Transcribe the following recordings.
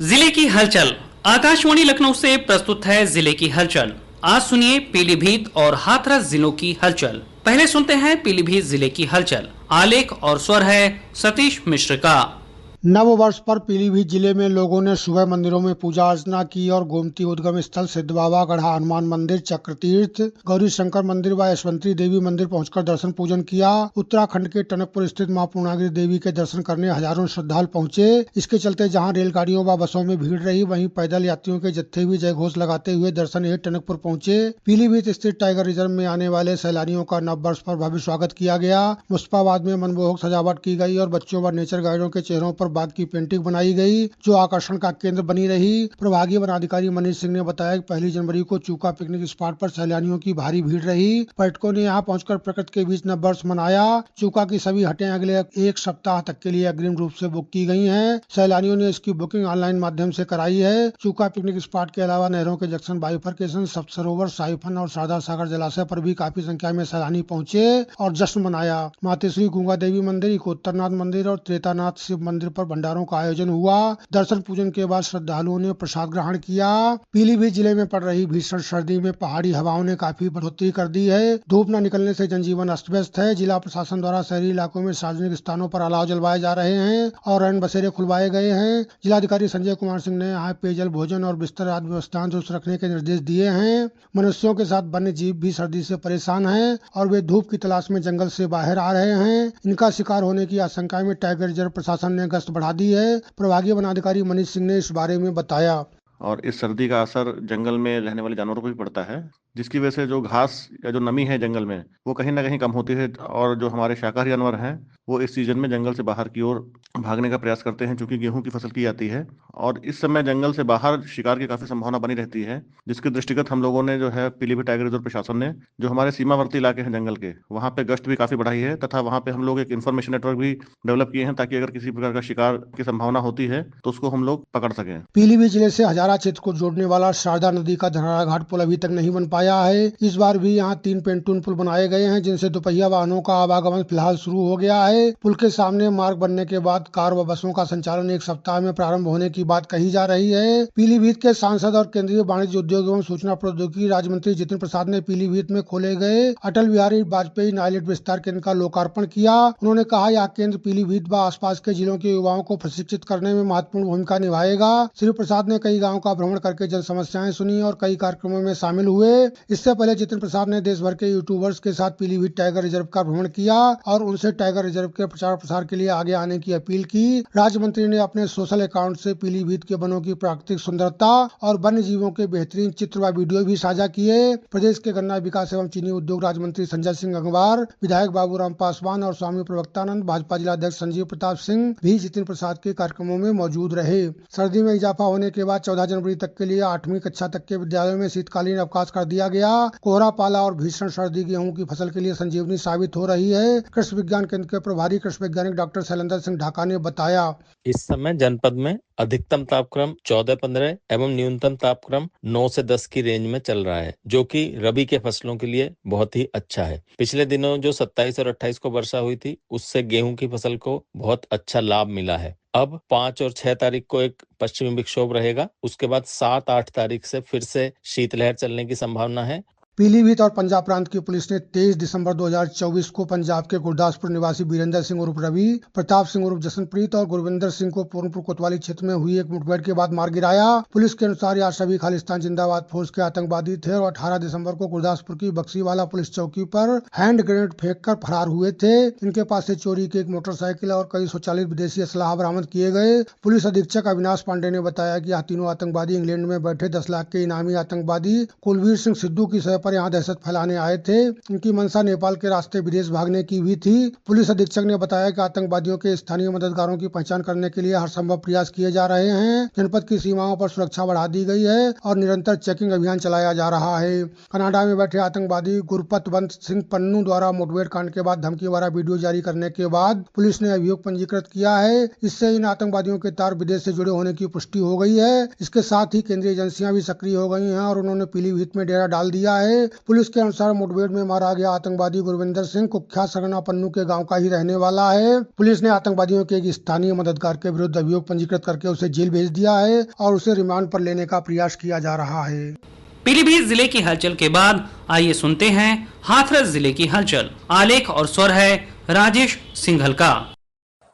जिले की हलचल। आकाशवाणी लखनऊ से प्रस्तुत है जिले की हलचल। आज सुनिए पीलीभीत और हाथरस जिलों की हलचल। पहले सुनते हैं पीलीभीत जिले की हलचल। आलेख और स्वर है सतीश मिश्र का। नव वर्ष पर पीलीभीत जिले में लोगों ने सुबह मंदिरों में पूजा अर्चना की और गोमती उद्गम स्थल सिद्ध बाबा, गढ़ा हनुमान मंदिर, चक्रतीर्थ, गौरी शंकर मंदिर व यशवंती देवी मंदिर पहुंचकर दर्शन पूजन किया। उत्तराखंड के टनकपुर स्थित मां पूर्णागिरि देवी के दर्शन करने हजारों श्रद्धालु पहुंचे। इसके चलते जहां रेलगाड़ियों व बसों में भीड़ रही, वहीं पैदल यात्रियों के जत्थे भी जय घोष लगाते हुए दर्शन हेतु टनकपुर पहुंचे। पीलीभीत स्थित टाइगर रिजर्व में आने वाले सैलानियों का नव वर्ष पर भव्य स्वागत किया गया। मुस्तफाबाद में मनमोहक सजावट की गई और बच्चों व नेचर गाइडों के चेहरों पर बाघ की पेंटिंग बनाई गई, जो आकर्षण का केंद्र बनी रही। प्रभागीय वनाधिकारी मनीष सिंह ने बताया कि 1 जनवरी को चूका पिकनिक स्पॉट पर सैलानियों की भारी भीड़ रही। पर्यटकों ने यहां पहुंचकर प्रकृति के बीच नव वर्ष मनाया। चूका की सभी हटें अगले एक सप्ताह तक के लिए अग्रिम रूप से बुक की गई हैं। सैलानियों ने इसकी बुकिंग ऑनलाइन माध्यम से कराई है। चूका पिकनिक स्पॉट के अलावा नहरों के जंक्शन, बाइफरकेशन, सप्त सरोवर, साइफन और शारदा सागर जलाशय पर भी काफी संख्या में सैलानी पहुंचे और जश्न मनाया। मातेश्वरी गंगा देवी मंदिर, इकोत्तरनाथ मंदिर और त्रेतानाथ शिव मंदिर पर भंडारों का आयोजन हुआ। दर्शन पूजन के बाद श्रद्धालुओं ने प्रसाद ग्रहण किया। पीलीभीत जिले में पड़ रही भीषण सर्दी में पहाड़ी हवाओं ने काफी बढ़ोतरी कर दी है। धूप न निकलने से जनजीवन अस्त व्यस्त है। जिला प्रशासन द्वारा शहरी इलाकों में सार्वजनिक स्थानों पर अलाव जलवाए जा रहे हैं और रैन बसेरे खुलवाए गए हैं। जिलाधिकारी संजय कुमार सिंह ने यहाँ पेयजल, भोजन और बिस्तर आदि व्यवस्थाएं दुरुस्त रखने के निर्देश दिए हैं। मनुष्यों के साथ वन्य जीव भी सर्दी से परेशान हैं और वे धूप की तलाश में जंगल से बाहर आ रहे हैं। इनका शिकार होने की आशंका में टाइगर रिजर्व प्रशासन ने गश्त बढ़ा दी है। प्रभागीय वनाधिकारी मनीष सिंह ने इस बारे में बताया। और इस सर्दी का असर जंगल में रहने वाले जानवरों पर भी पड़ता है, जिसकी वजह से जो घास या जो नमी है जंगल में वो कहीं ना कहीं कम होती है और जो हमारे शाकाहारी जानवर हैं वो इस सीजन में जंगल से बाहर की ओर भागने का प्रयास करते हैं, क्योंकि गेहूं की फसल की जाती है और इस समय जंगल से बाहर शिकार की काफी संभावना बनी रहती है। जिसके दृष्टिगत हम लोगों ने जो है पीलीभीत टाइगर रिजर्व प्रशासन ने जो हमारे सीमावर्ती इलाके हैं जंगल के, वहाँ पे गश्त भी काफी बढ़ाई है तथा वहाँ पे हम लोग एक इन्फॉर्मेशन नेटवर्क भी डेवलप किए हैं, ताकि अगर किसी प्रकार का शिकार की संभावना होती है तो उसको हम लोग पकड़ सकें। पीलीभीत जिले से हजारा क्षेत्र को जोड़ने वाला शारदा नदी का धनहरा घाट पुल अभी तक नहीं बन पाया है। इस बार भी यहाँ 3 पेंटून पुल बनाए गए हैं, जिनसे दोपहिया वाहनों का आवागमन फिलहाल शुरू हो गया है। पुल के सामने मार्ग बनने के बाद कार व बसों का संचालन एक सप्ताह में प्रारंभ होने की बात कही जा रही है। पीलीभीत के सांसद और केंद्रीय वाणिज्य, उद्योग एवं सूचना प्रौद्योगिकी राज्य मंत्री जितिन प्रसाद ने पीलीभीत में खोले गए अटल बिहारी वाजपेयी नाइलेट विस्तार केंद्र का लोकार्पण किया। उन्होंने कहा, यह केंद्र पीलीभीत व आसपास के जिलों के युवाओं को प्रशिक्षित करने में महत्वपूर्ण भूमिका निभाएगा। श्री प्रसाद ने कई गाँव का भ्रमण करके जन समस्याएं सुनी और कई कार्यक्रमों में शामिल हुए। इससे पहले जितिन प्रसाद ने देश भर के यूट्यूबर्स के साथ पीलीभीत टाइगर रिजर्व का भ्रमण किया और उनसे टाइगर रिजर्व के प्रचार प्रसार के लिए आगे आने की अपील की। राज्य मंत्री ने अपने सोशल अकाउंट से पीलीभीत के वनों की प्राकृतिक सुंदरता और वन्य जीवों के बेहतरीन चित्र व वीडियो भी साझा किए। प्रदेश के गन्ना विकास एवं चीनी उद्योग राज्य मंत्री संजय सिंह गंगवार, विधायक बाबूराम पासवान और स्वामी प्रवक्तानंद, भाजपा जिला अध्यक्ष संजीव प्रताप सिंह भी जितिन प्रसाद के कार्यक्रमों में मौजूद रहे। सर्दी में इजाफा होने के बाद 14 जनवरी तक के लिए 8वीं कक्षा तक के विद्यालयों में शीतकालीन अवकाश कर दिया गया। कोहरा, पाला और भीषण सर्दी गेहूं की फसल के लिए संजीवनी साबित हो रही है। कृषि विज्ञान केंद्र के प्रभारी कृषि वैज्ञानिक डॉक्टर शैलेंद्र सिंह ढाका ने बताया। इस समय जनपद में अधिकतम तापक्रम 14-15 एवं न्यूनतम तापक्रम 9 से 10 की रेंज में चल रहा है, जो कि रबी के फसलों के लिए बहुत ही अच्छा है। पिछले दिनों जो 27 और 28 को वर्षा हुई थी, उससे गेहूं की फसल को बहुत अच्छा लाभ मिला है। अब 5 और 6 तारीख को एक पश्चिमी विक्षोभ रहेगा। उसके बाद 7-8 तारीख से फिर से शीतलहर चलने की संभावना है। पीलीभीत और पंजाब प्रांत की पुलिस ने 23 दिसंबर 2024 को पंजाब के गुरदासपुर निवासी वीरेंद्र सिंह उर्फ रवि, प्रताप सिंह उर्फ जसनप्रीत और गुरविंदर सिंह को पूर्णपुर कोतवाली क्षेत्र में हुई एक मुठभेड़ के बाद मार गिराया। पुलिस के अनुसार यह सभी खालिस्तान जिंदाबाद फोर्स के आतंकवादी थे और 18 दिसंबर को गुरदासपुर की बक्सीवाला पुलिस चौकी पर हैंड ग्रेनेड फेंक कर फरार हुए थे। इनके पास से चोरी की एक मोटरसाइकिल और कई स्वचालित विदेशी असलाह बरामद किए गए। पुलिस अधीक्षक अविनाश पांडे ने बताया कि यह तीनों आतंकवादी इंग्लैंड में बैठे 10 लाख के इनामी आतंकवादी कुलवीर सिंह सिद्धू की सह पर यहाँ दहशत फैलाने आए थे। इनकी मंशा नेपाल के रास्ते विदेश भागने की भी थी। पुलिस अधीक्षक ने बताया कि आतंकवादियों के स्थानीय मददगारों की पहचान करने के लिए हर संभव प्रयास किए जा रहे हैं। जनपद की सीमाओं पर सुरक्षा बढ़ा दी गई है और निरंतर चेकिंग अभियान चलाया जा रहा है। कनाडा में बैठे आतंकवादी गुरपतवंत सिंह पन्नू द्वारा मुठभेड़ कांड के बाद धमकी भरा वीडियो जारी करने के बाद पुलिस ने अभियोग पंजीकृत किया है। इससे इन आतंकवादियों के तार विदेश से जुड़े होने की पुष्टि हो गई है। इसके साथ ही केंद्रीय एजेंसियां भी सक्रिय हो गई हैं और उन्होंने पीलीभीत में डेरा डाल दिया है। है। पुलिस के अनुसार मुठभेड़ में मारा गया आतंकवादी गुरविंदर सिंह कुख्यात सरगना पन्नू के गांव का ही रहने वाला है। पुलिस ने आतंकवादियों के एक स्थानीय मददगार के विरुद्ध अभियोग पंजीकृत करके उसे जेल भेज दिया है और उसे रिमांड पर लेने का प्रयास किया जा रहा है। पीलीभीत जिले की हलचल के बाद आइए सुनते हैं हाथरस जिले की हलचल। आलेख और स्वर है राजेश सिंघल का।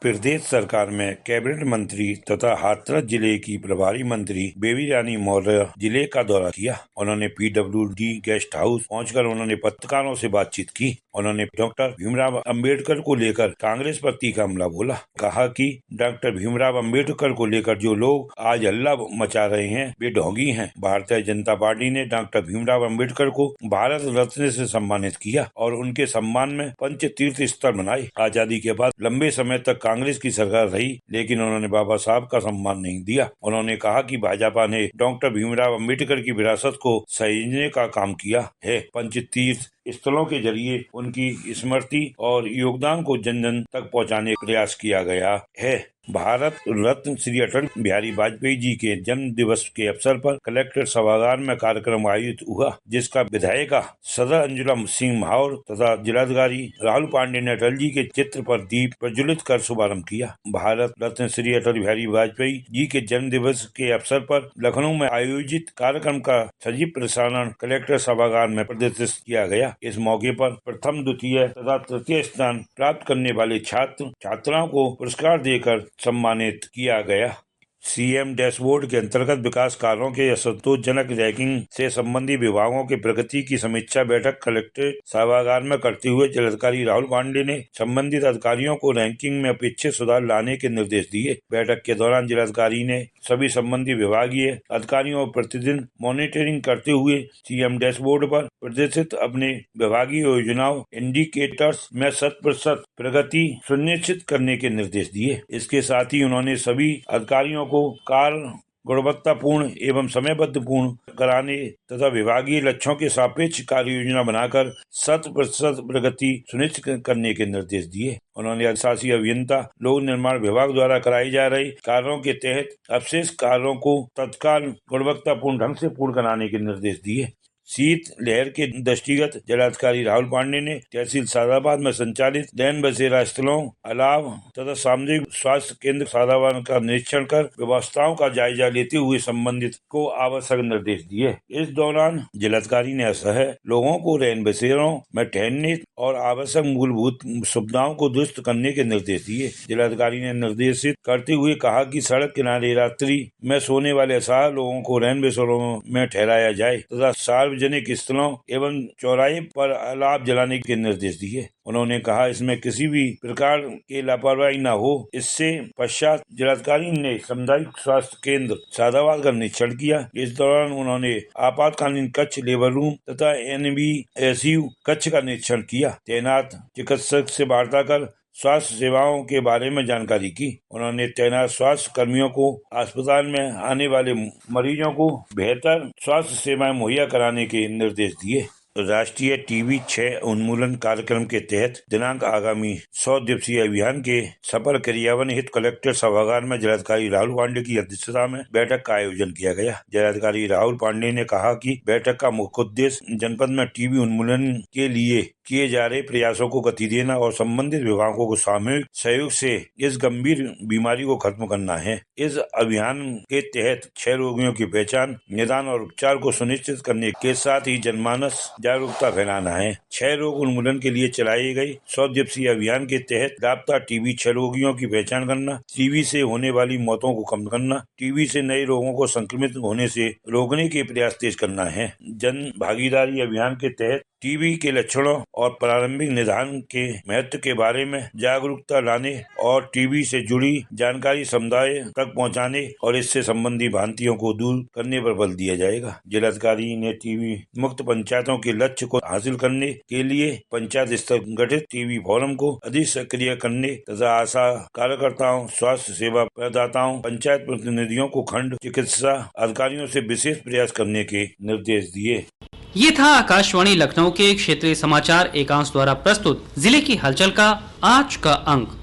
प्रदेश सरकार में कैबिनेट मंत्री तथा हाथरस जिले की प्रभारी मंत्री बेबी रानी मौर्य जिले का दौरा किया। उन्होंने PWD गेस्ट हाउस पहुंचकर उन्होंने पत्रकारों से बातचीत की। उन्होंने डॉक्टर भीमराव अंबेडकर को लेकर कांग्रेस पर तीखा हमला बोला। कहा कि डॉक्टर भीमराव अंबेडकर को लेकर जो लोग आज हल्ला मचा रहे हैं वे ढोंगी हैं। भारतीय जनता पार्टी ने डॉक्टर भीमराव अंबेडकर को भारत रत्न से सम्मानित किया और उनके सम्मान में पंच तीर्थ स्थल बनाए। आजादी के बाद लंबे समय तक कांग्रेस की सरकार रही, लेकिन उन्होंने बाबा साहब का सम्मान नहीं दिया। उन्होंने कहा कि भाजपा ने डॉक्टर भीमराव अंबेडकर की विरासत को सहेजने का काम किया है। पंच तीर्थ स्थलों के जरिए उनकी स्मृति और योगदान को जन जन तक पहुंचाने का प्रयास किया गया है। भारत रत्न श्री अटल बिहारी वाजपेयी जी के जन्म दिवस के अवसर पर कलेक्टर सभागार में कार्यक्रम आयोजित हुआ, जिसका विधायिका सदर अंजुला सिंह महावर तथा जिलाधिकारी राहुल पांडे ने अटल जी के चित्र पर दीप प्रज्वलित कर शुभारंभ किया। भारत रत्न श्री अटल बिहारी वाजपेयी जी के जन्म दिवस के अवसर पर लखनऊ में आयोजित कार्यक्रम का सजीव प्रसारण कलेक्टर सभागार में प्रदर्शित किया गया। इस मौके पर प्रथम, द्वितीय तथा तृतीय स्थान प्राप्त करने वाले छात्र छात्राओं को पुरस्कार देकर सम्मानित किया गया। सीएम डैशबोर्ड के अंतर्गत विकास कार्यों के असंतोषजनक रैंकिंग से संबंधित विभागों की प्रगति की समीक्षा बैठक कलेक्ट्रेट सभागार में करते हुए जिलाधिकारी राहुल पांडे ने संबंधित अधिकारियों को रैंकिंग में अपेक्षित सुधार लाने के निर्देश दिए। बैठक के दौरान जिलाधिकारी ने सभी संबंधित विभागीय अधिकारियों को प्रतिदिन मॉनिटरिंग करते हुए सीएम डैशबोर्ड पर प्रदर्शित अपने विभागीय योजनाओं इंडिकेटर्स में 100% प्रगति सुनिश्चित करने के निर्देश दिए। इसके साथ ही उन्होंने सभी अधिकारियों को कार्य गुणवत्तापूर्ण एवं समयबद्ध पूर्ण कराने तथा विभागीय लक्ष्यों के सापेक्ष कार्य योजना बनाकर 100% प्रगति सुनिश्चित करने के निर्देश दिए। उन्होंने अधिशासी अभियंता लोक निर्माण विभाग द्वारा कराए जा रहे कार्यों के तहत अवशेष कार्यों को तत्काल गुणवत्तापूर्ण ढंग से पूर्ण कराने के निर्देश दिए। शीत लहर के दृष्टिगत जिलाधिकारी राहुल पांडे ने तहसील सादाबाद में संचालित रैन बसेरा स्थलों अलाव तथा सामुदायिक स्वास्थ्य केंद्र सादाबाद का निरीक्षण कर व्यवस्थाओं का जायजा लेते हुए संबंधित को आवश्यक निर्देश दिए। इस दौरान जिलाधिकारी ने असहाय लोगों को रैन बसेरों में ठहरने और आवश्यक मूलभूत सुविधाओं को दुरुस्त करने के निर्देश दिए। जिलाधिकारी ने निर्देशित करते हुए कहा कि सड़क किनारे रात्रि में सोने वाले असहाय लोगों को रैन बसेरों में ठहराया जाए तथा सार्वजनिक स्थलों एवं चौराहे पर अलाव जलाने के निर्देश दिए। उन्होंने कहा इसमें किसी भी प्रकार की लापरवाही न हो। इससे पश्चात जिलाधिकारी ने सामुदायिक स्वास्थ्य केंद्र सादाबाद का निरीक्षण किया। इस दौरान उन्होंने आपातकालीन कक्ष, लेबर रूम तथा NBSU कक्ष का निरीक्षण किया। तैनात चिकित्सक से वार्ता कर स्वास्थ्य सेवाओं के बारे में जानकारी की। उन्होंने तैनात स्वास्थ्य कर्मियों को अस्पताल में आने वाले मरीजों को बेहतर स्वास्थ्य सेवाएं मुहैया कराने के निर्देश दिए। राष्ट्रीय टीबी 6 उन्मूलन कार्यक्रम के तहत दिनांक आगामी 100 दिवसीय अभियान के सफल क्रियान्वयन हित कलेक्टर सभागार में जिलाधिकारी राहुल पांडे की अध्यक्षता में बैठक का आयोजन किया गया। जिलाधिकारी राहुल पांडे ने कहा कि बैठक का मुख्य उद्देश्य जनपद में टीबी उन्मूलन के लिए किए जा रहे प्रयासों को गति देना और संबंधित विभागों को सामूहिक सहयोग से इस गंभीर बीमारी को खत्म करना है। इस अभियान के तहत 6 रोगियों की पहचान, निदान और उपचार को सुनिश्चित करने के साथ ही जनमानस जागरूकता फैलाना है। 6 रोग उन्मूलन के लिए चलाए गए 100 दिवसीय अभियान के तहत लापता टीबी 6 रोगियों की पहचान करना, टीबी से होने वाली मौतों को कम करना, टीबी से नए रोगों को संक्रमित होने से रोकने के प्रयास तेज करना है। जन भागीदारी अभियान के तहत टीबी के लक्षणों और प्रारंभिक निदान के महत्व के बारे में जागरूकता लाने और टीबी से जुड़ी जानकारी समुदाय तक पहुंचाने और इससे संबंधी भ्रांतियों को दूर करने पर बल दिया जाएगा। जिलाधिकारी ने टीबी मुक्त पंचायतों के लक्ष्य को हासिल करने के लिए पंचायत स्तर गठित टीबी फोरम को अधिक सक्रिय करने तथा आशा कार्यकर्ताओं, स्वास्थ्य सेवा प्रदाताओं, पंचायत प्रतिनिधियों को खंड चिकित्सा अधिकारियों से विशेष प्रयास करने के निर्देश दिए। ये था आकाशवाणी लखनऊ के क्षेत्रीय समाचार एकांश द्वारा प्रस्तुत जिले की हलचल का आज का अंक।